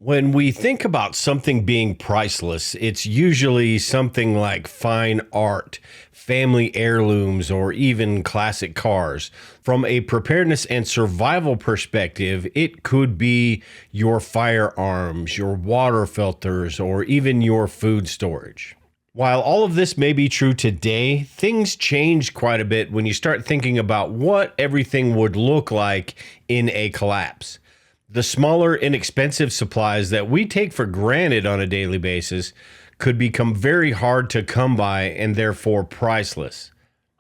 When we think about something being priceless, it's usually something like fine art, family heirlooms, or even classic cars. From a preparedness and survival perspective, it could be your firearms, your water filters, or even your food storage. While all of this may be true today, things change quite a bit when you start thinking about what everything would look like in a collapse. The smaller, inexpensive supplies that we take for granted on a daily basis could become very hard to come by and therefore priceless.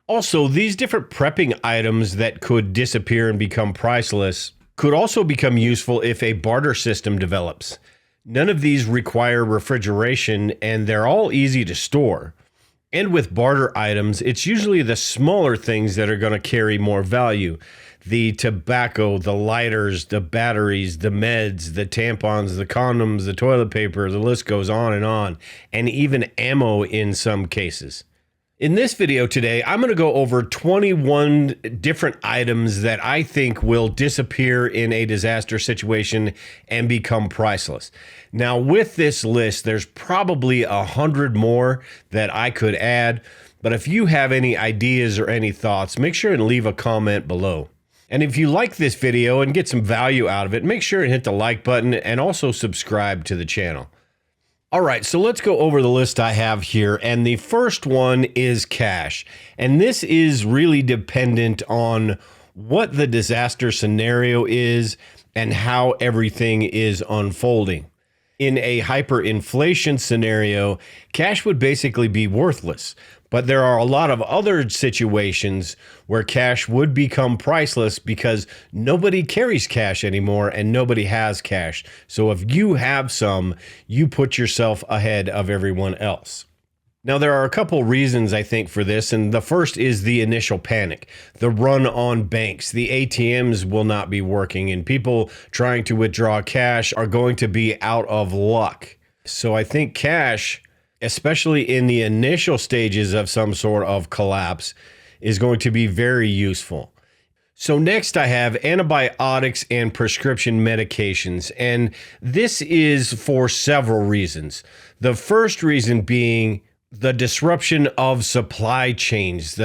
Also, these different prepping items that could disappear and become priceless could also become useful if a barter system develops. None of these require refrigeration and they're all easy to store. And with barter items, it's usually the smaller things that are going to carry more value. The tobacco, the lighters, the batteries, the meds, the tampons, the condoms, the toilet paper, the list goes on, and even ammo in some cases. In this video today, I'm going to go over 21 different items that I think will disappear in a disaster situation and become priceless. Now, with this list, there's probably 100 more that I could add, but if you have any ideas or any thoughts, make sure and leave a comment below. And if you like this video and get some value out of it, make sure and hit the like button and also subscribe to the channel. All right, so let's go over the list I have here. And the first one is cash. And this is really dependent on what the disaster scenario is and how everything is unfolding. In a hyperinflation scenario, cash would basically be worthless. But there are a lot of other situations where cash would become priceless because nobody carries cash anymore and nobody has cash. So if you have some, you put yourself ahead of everyone else. Now, there are a couple reasons, I think, for this, and the first is the initial panic. The run on banks, the ATMs will not be working, and people trying to withdraw cash are going to be out of luck. So I think cash, especially in the initial stages of some sort of collapse, is going to be very useful. So next I have antibiotics and prescription medications, and this is for several reasons. The first reason being the disruption of supply chains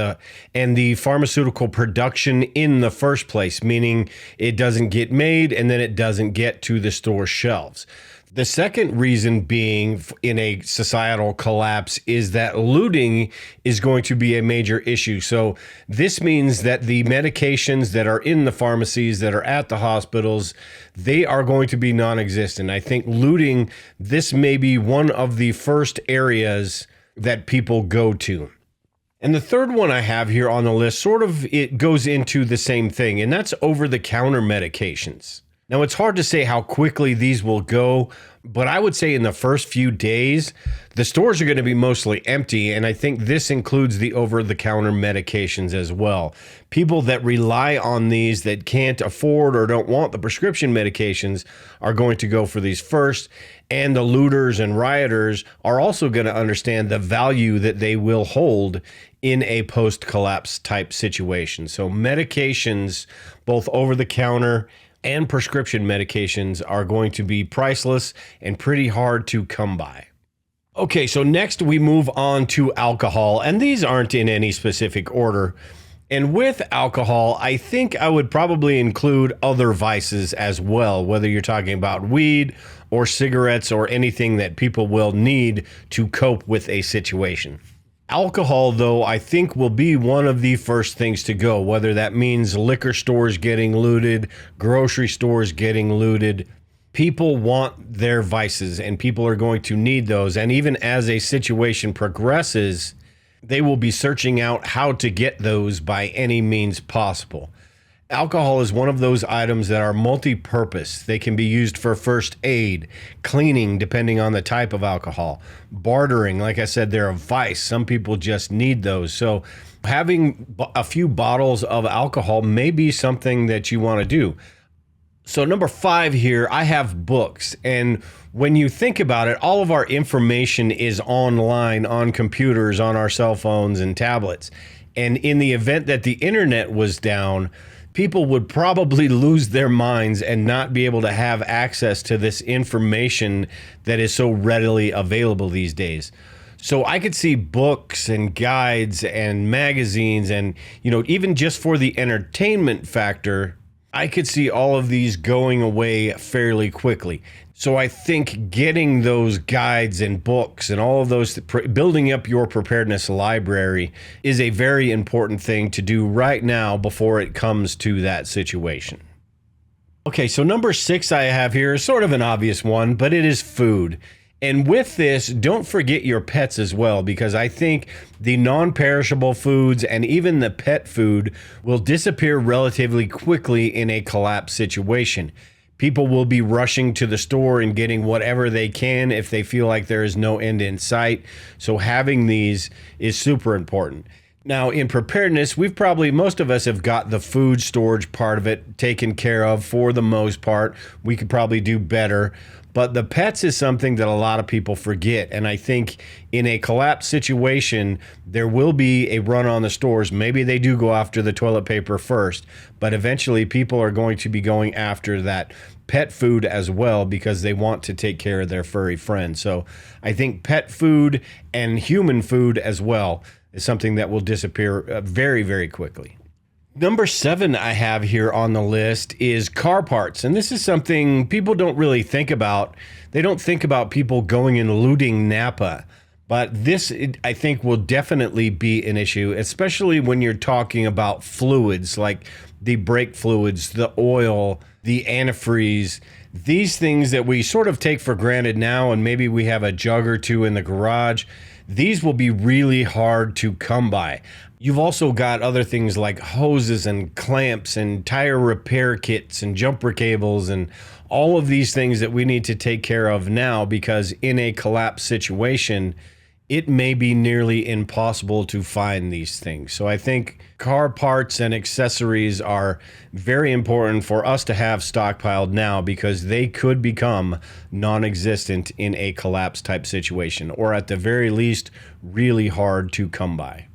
and the pharmaceutical production in the first place, meaning it doesn't get made and then it doesn't get to the store shelves. The second reason being in a societal collapse is that looting is going to be a major issue. So this means that the medications that are in the pharmacies, that are at the hospitals, they are going to be non-existent. I think looting, this may be one of the first areas that people go to. And the third one I have here on the list, it goes into the same thing, and that's over-the-counter medications. Now, it's hard to say how quickly these will go, but I would say in the first few days, the stores are going to be mostly empty, and I think this includes the over-the-counter medications as well. People that rely on these that can't afford or don't want the prescription medications are going to go for these first, and the looters and rioters are also going to understand the value that they will hold in a post-collapse type situation. So medications, both over-the-counter and prescription medications, are going to be priceless and pretty hard to come by. Okay, so next we move on to alcohol, and these aren't in any specific order. And with alcohol, I think I would probably include other vices as well, whether you're talking about weed or cigarettes or anything that people will need to cope with a situation. Alcohol, though, I think will be one of the first things to go, whether that means liquor stores getting looted, grocery stores getting looted. People want their vices, and people are going to need those. And even as a situation progresses, they will be searching out how to get those by any means possible. Alcohol is one of those items that are multi-purpose. They can be used for first aid, cleaning, depending on the type of alcohol, bartering. Like I said, they're a vice. Some people just need those. So having a few bottles of alcohol may be something that you want to do. So number 5 here, I have books. And when you think about it, all of our information is online, on computers, on our cell phones and tablets. And in the event that the internet was down, people would probably lose their minds and not be able to have access to this information that is so readily available these days. So I could see books and guides and magazines and, even just for the entertainment factor, I could see all of these going away fairly quickly. So I think getting those guides and books and all of those, building up your preparedness library is a very important thing to do right now before it comes to that situation. Okay, so number 6 I have here is sort of an obvious one, but it is food. And with this, don't forget your pets as well, because I think the non-perishable foods and even the pet food will disappear relatively quickly in a collapse situation. People will be rushing to the store and getting whatever they can if they feel like there is no end in sight. So having these is super important. Now, in preparedness, most of us have got the food storage part of it taken care of for the most part. We could probably do better. But the pets is something that a lot of people forget. And I think in a collapse situation, there will be a run on the stores. Maybe they do go after the toilet paper first, but eventually people are going to be going after that pet food as well because they want to take care of their furry friends. So I think pet food and human food as well is something that will disappear very, very quickly. Number 7 I have here on the list is car parts. And this is something people don't really think about. They don't think about people going and looting Napa. But this, I think, will definitely be an issue, especially when you're talking about fluids like the brake fluids, the oil, the antifreeze, these things that we sort of take for granted now, and maybe we have a jug or two in the garage. These will be really hard to come by. You've also got other things like hoses and clamps and tire repair kits and jumper cables and all of these things that we need to take care of now, because in a collapse situation, it may be nearly impossible to find these things. So I think car parts and accessories are very important for us to have stockpiled now, because they could become non-existent in a collapse type situation, or at the very least, really hard to come by.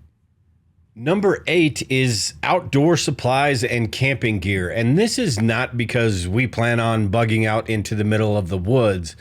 Number 8 is outdoor supplies and camping gear. And this is not because we plan on bugging out into the middle of the woods.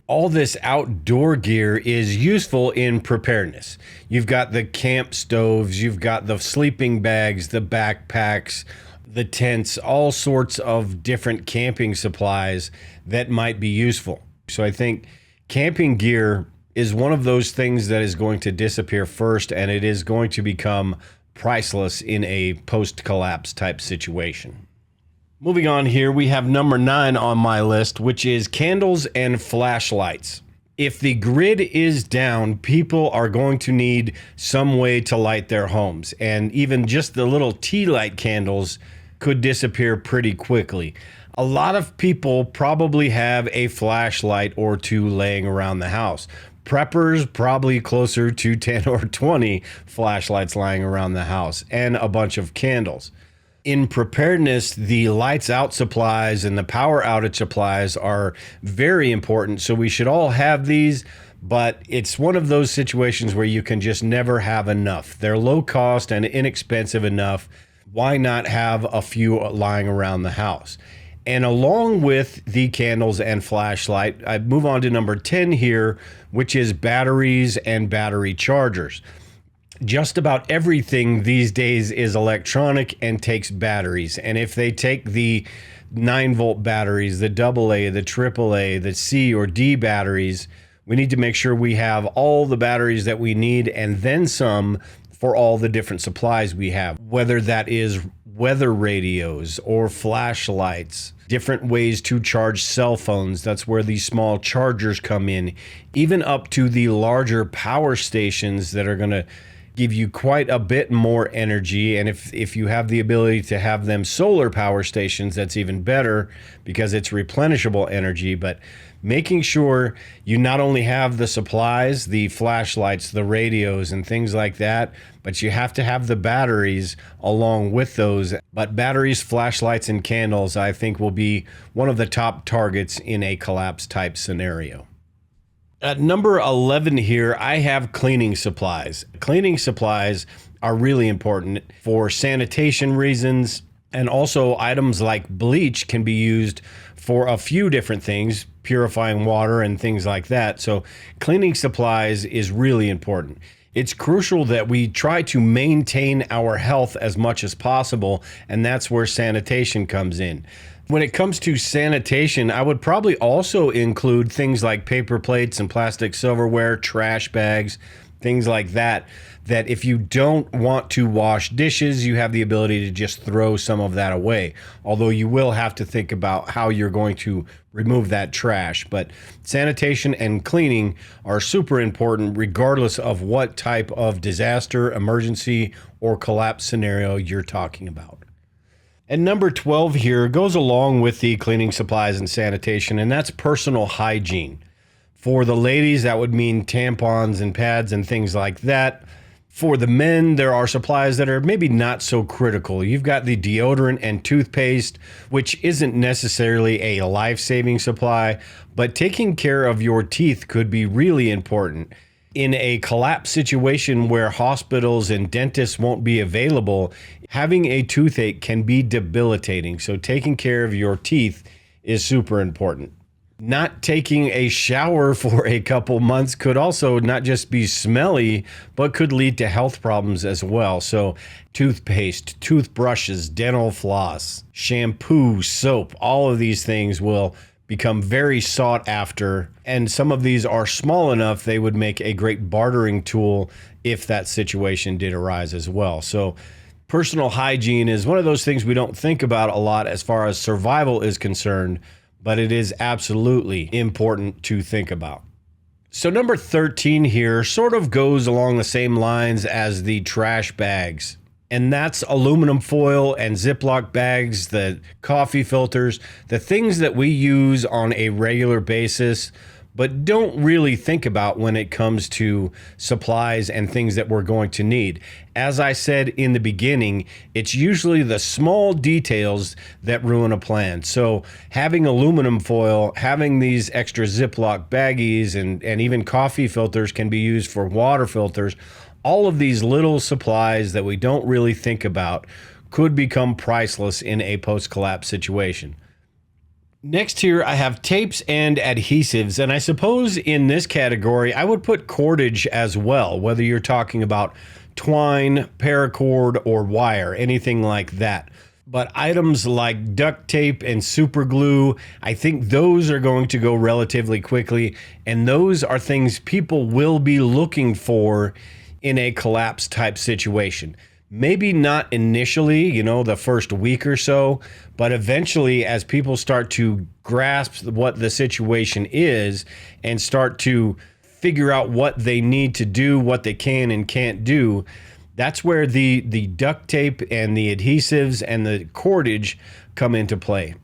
All this outdoor gear is useful in preparedness. You've got the camp stoves, you've got the sleeping bags, the backpacks, the tents, all sorts of different camping supplies that might be useful. So I think camping gear is one of those things that is going to disappear first, and it is going to become priceless in a post-collapse type situation. Moving on here, we have number 9 on my list, which is candles and flashlights. If the grid is down, people are going to need some way to light their homes, and even just the little tea light candles could disappear pretty quickly. A lot of people probably have a flashlight or two laying around the house. Preppers, probably closer to 10 or 20 flashlights lying around the house, and a bunch of candles. In preparedness, the lights out supplies and the power outage supplies are very important. So we should all have these, but it's one of those situations where you can just never have enough. They're low cost and inexpensive enough. Why not have a few lying around the house? And along with the candles and flashlight, I move on to number 10 here, which is batteries and battery chargers. Just about everything these days is electronic and takes batteries. And if they take the 9-volt batteries, the AA, the AAA, the C or D batteries, we need to make sure we have all the batteries that we need and then some for all the different supplies we have, whether that is weather radios or flashlights, different ways to charge cell phones. That's where these small chargers come in, even up to the larger power stations that are going to give you quite a bit more energy. And if you have the ability to have them solar power stations, that's even better because it's replenishable energy. But making sure you not only have the supplies, the flashlights, the radios and things like that, but you have to have the batteries along with those. But batteries, flashlights, and candles, I think, will be one of the top targets in a collapse type scenario. At number 11 here, I have cleaning supplies. Cleaning supplies are really important for sanitation reasons, And also items like bleach can be used for a few different things, purifying water and things like that. So cleaning supplies is really important. It's crucial that we try to maintain our health as much as possible, and that's where sanitation comes in. When it comes to sanitation, I would probably also include things like paper plates and plastic silverware, trash bags, things like that, that if you don't want to wash dishes, you have the ability to just throw some of that away. Although you will have to think about how you're going to remove that trash. But sanitation and cleaning are super important regardless of what type of disaster, emergency, or collapse scenario you're talking about. And number 12 here goes along with the cleaning supplies and sanitation, and that's personal hygiene. For the ladies, that would mean tampons and pads and things like that. For the men, there are supplies that are maybe not so critical. You've got the deodorant and toothpaste, which isn't necessarily a life-saving supply, but taking care of your teeth could be really important. In a collapse situation where hospitals and dentists won't be available, having a toothache can be debilitating. So taking care of your teeth is super important. Not taking a shower for a couple months could also not just be smelly, but could lead to health problems as well. So toothpaste, toothbrushes, dental floss, shampoo, soap, all of these things will become very sought after. And some of these are small enough they would make a great bartering tool if that situation did arise as well. So personal hygiene is one of those things we don't think about a lot as far as survival is concerned, but it is absolutely important to think about. So number 13 here sort of goes along the same lines as the trash bags. And that's aluminum foil and Ziploc bags, the coffee filters, the things that we use on a regular basis, but don't really think about when it comes to supplies and things that we're going to need. As I said in the beginning, it's usually the small details that ruin a plan. So having aluminum foil, having these extra Ziploc baggies, and even coffee filters can be used for water filters. All of these little supplies that we don't really think about could become priceless in a post-collapse situation. Next here, I have tapes and adhesives, and I suppose in this category, I would put cordage as well, whether you're talking about twine, paracord, or wire, anything like that. But items like duct tape and super glue, I think those are going to go relatively quickly, and those are things people will be looking for in a collapse type situation. Maybe not initially, the first week or so, but eventually as people start to grasp what the situation is and start to figure out what they need to do, what they can and can't do, that's where the duct tape and the adhesives and the cordage come into play.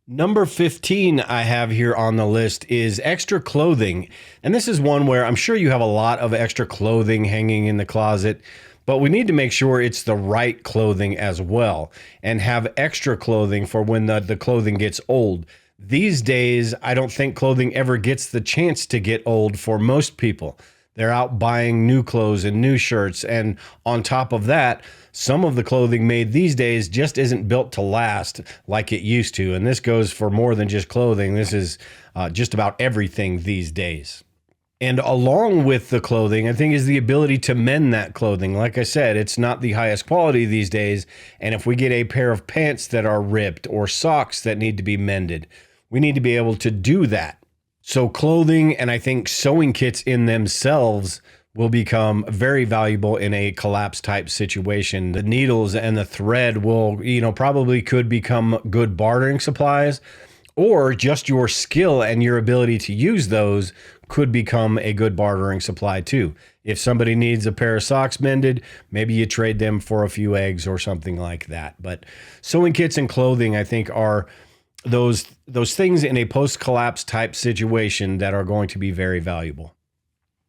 Number 15 I have here on the list is extra clothing. And this is one where I'm sure you have a lot of extra clothing hanging in the closet, but we need to make sure it's the right clothing as well and have extra clothing for when the clothing gets old. These days, I don't think clothing ever gets the chance to get old for most people. They're out buying new clothes and new shirts. And on top of that, some of the clothing made these days just isn't built to last like it used to. And this goes for more than just clothing. This is just about everything these days. And along with the clothing, I think, is the ability to mend that clothing. Like I said, it's not the highest quality these days. And if we get a pair of pants that are ripped or socks that need to be mended, we need to be able to do that. So clothing and I think sewing kits in themselves will become very valuable in a collapse type situation. The needles and the thread will, probably could become good bartering supplies, or just your skill and your ability to use those could become a good bartering supply too. If somebody needs a pair of socks mended, maybe you trade them for a few eggs or something like that. But sewing kits and clothing, I think, are those things in a post-collapse type situation that are going to be very valuable.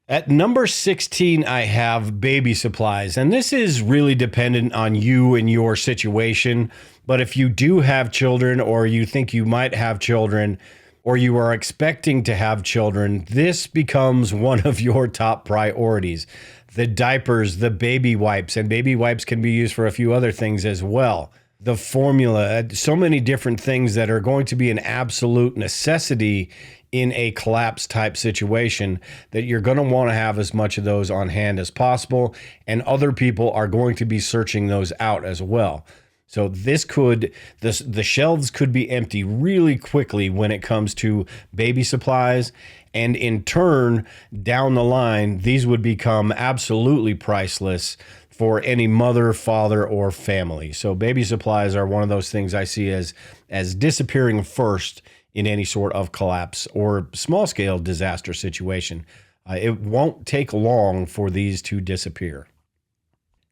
At number 16, I have baby supplies, and this is really dependent on you and your situation. But if you do have children, or you think you might have children, or you are expecting to have children, this becomes one of your top priorities. The diapers, the baby wipes, and baby wipes can be used for a few other things as well. the formula, so many different things that are going to be an absolute necessity in a collapse type situation, that you're going to want to have as much of those on hand as possible. And other people are going to be searching those out as well. So the shelves could be empty really quickly when it comes to baby supplies. And in turn, down the line, these would become absolutely priceless for any mother, father, or family. So baby supplies are one of those things I see as disappearing first in any sort of collapse or small scale disaster situation. It won't take long for these to disappear.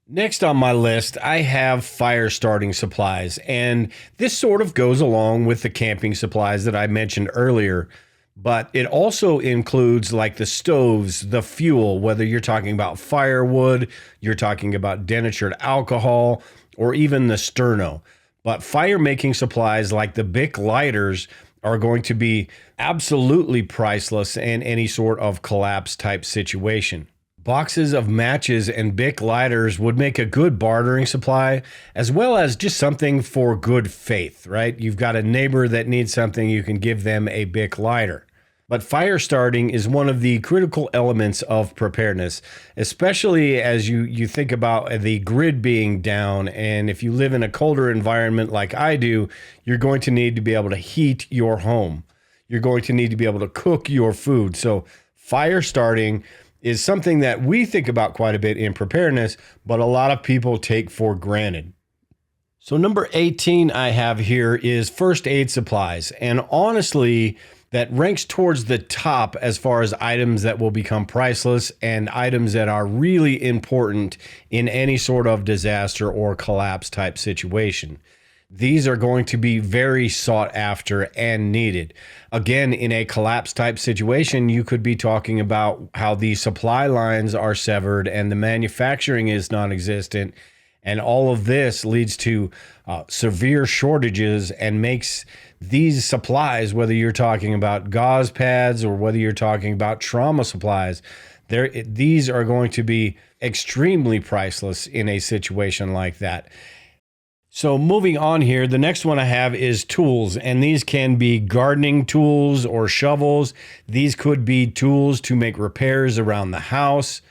Next on my list, I have fire starting supplies, and this sort of goes along with the camping supplies that I mentioned earlier, but it also includes like the stoves, the fuel, whether you're talking about firewood, you're talking about denatured alcohol, or even the sterno. But fire making supplies like the Bic lighters are going to be absolutely priceless in any sort of collapse type situation. Boxes of matches and Bic lighters would make a good bartering supply, as well as just something for good faith, right? You've got a neighbor that needs something, you can give them a Bic lighter. But fire starting is one of the critical elements of preparedness, especially as you think about the grid being down. And if you live in a colder environment like I do, you're going to need to be able to heat your home. You're going to need to be able to cook your food. So fire starting is something that we think about quite a bit in preparedness, but a lot of people take for granted. So number 18 I have here is first aid supplies. And honestly, that ranks towards the top as far as items that will become priceless and items that are really important in any sort of disaster or collapse type situation. These are going to be very sought after and needed. Again, in a collapse type situation, you could be talking about how the supply lines are severed and the manufacturing is non-existent. And all of this leads to severe shortages and makes these supplies, whether you're talking about gauze pads or whether you're talking about trauma supplies, these are going to be extremely priceless in a situation like that. So moving on here, the next one I have is tools, and these can be gardening tools or shovels. These could be tools to make repairs around the house,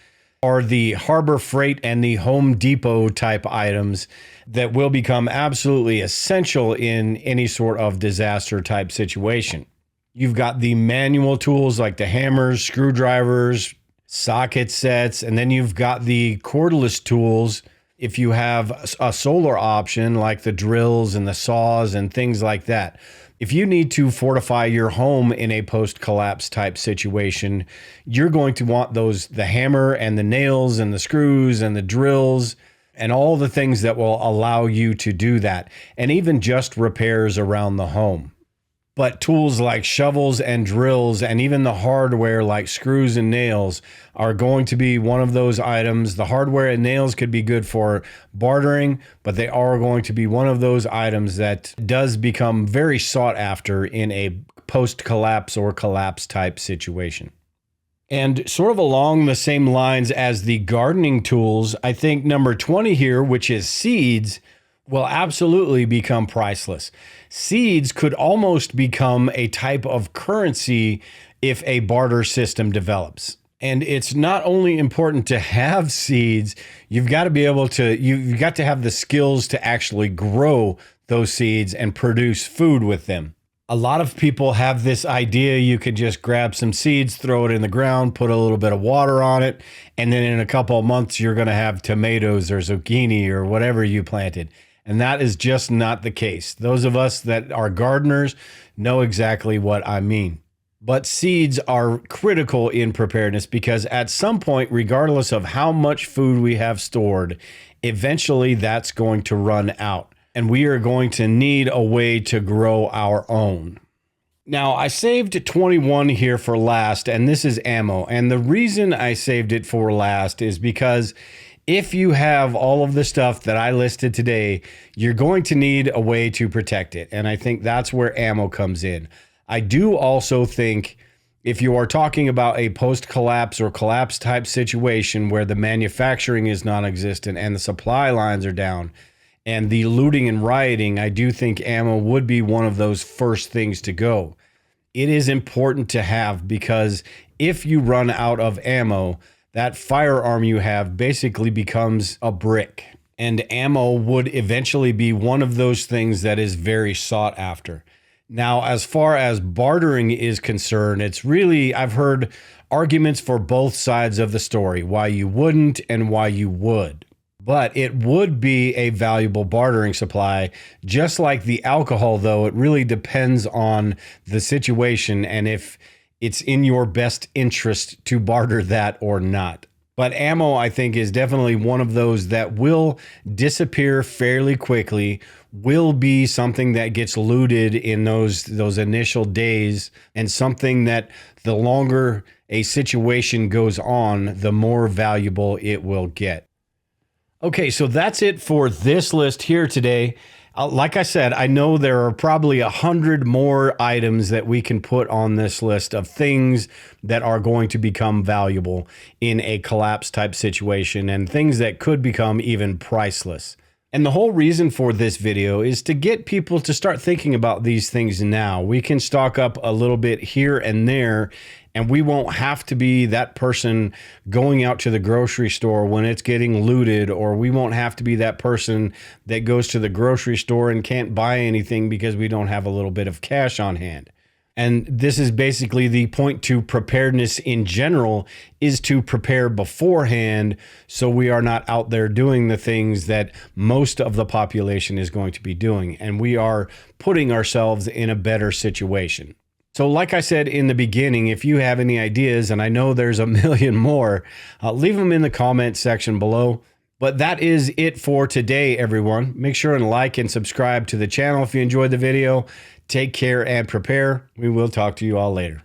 or the Harbor Freight and the Home Depot type items that will become absolutely essential in any sort of disaster type situation. You've got the manual tools like the hammers, screwdrivers, socket sets, and then you've got the cordless tools. If you have a solar option like the drills and the saws and things like that. If you need to fortify your home in a post-collapse type situation, you're going to want the hammer and the nails and the screws and the drills and all the things that will allow you to do that, and even just repairs around the home. But tools like shovels and drills and even the hardware like screws and nails are going to be one of those items. The hardware and nails could be good for bartering, but they are going to be one of those items that does become very sought after in a post-collapse or collapse type situation. And sort of along the same lines as the gardening tools, I think number 20 here, which is seeds, will absolutely become priceless. Seeds could almost become a type of currency if a barter system develops. And it's not only important to have seeds, you've got to be able to, you've got to have the skills to actually grow those seeds and produce food with them. A lot of people have this idea you could just grab some seeds, throw it in the ground, put a little bit of water on it, and then in a couple of months, you're going to have tomatoes or zucchini or whatever you planted. And that is just not the case. Those of us that are gardeners know exactly what I mean. But seeds are critical in preparedness because at some point, regardless of how much food we have stored, eventually that's going to run out. And we are going to need a way to grow our own. Now, I saved 21 here for last, and this is ammo. And the reason I saved it for last is because if you have all of the stuff that I listed today, you're going to need a way to protect it. And I think that's where ammo comes in. I do also think if you are talking about a post-collapse or collapse type situation where the manufacturing is non-existent and the supply lines are down, and the looting and rioting, I do think ammo would be one of those first things to go. It is important to have, because if you run out of ammo, that firearm you have basically becomes a brick. And ammo would eventually be one of those things that is very sought after. Now, as far as bartering is concerned, it's really, I've heard arguments for both sides of the story, why you wouldn't and why you would. But it would be a valuable bartering supply. Just like the alcohol, though, it really depends on the situation and if it's in your best interest to barter that or not. But ammo, I think, is definitely one of those that will disappear fairly quickly, will be something that gets looted in those initial days, and something that the longer a situation goes on, the more valuable it will get. Okay, so that's it for this list here today. Like I said, I know there are probably 100 more items that we can put on this list of things that are going to become valuable in a collapse type situation, and things that could become even priceless. And the whole reason for this video is to get people to start thinking about these things now. We can stock up a little bit here and there, and we won't have to be that person going out to the grocery store when it's getting looted, or we won't have to be that person that goes to the grocery store and can't buy anything because we don't have a little bit of cash on hand. And this is basically the point to preparedness in general, is to prepare beforehand, so we are not out there doing the things that most of the population is going to be doing, and we are putting ourselves in a better situation. So like I said in the beginning, if you have any ideas, and I know there's a million more, leave them in the comment section below. But that is it for today, everyone. Make sure and like and subscribe to the channel if you enjoyed the video. Take care and prepare. We will talk to you all later.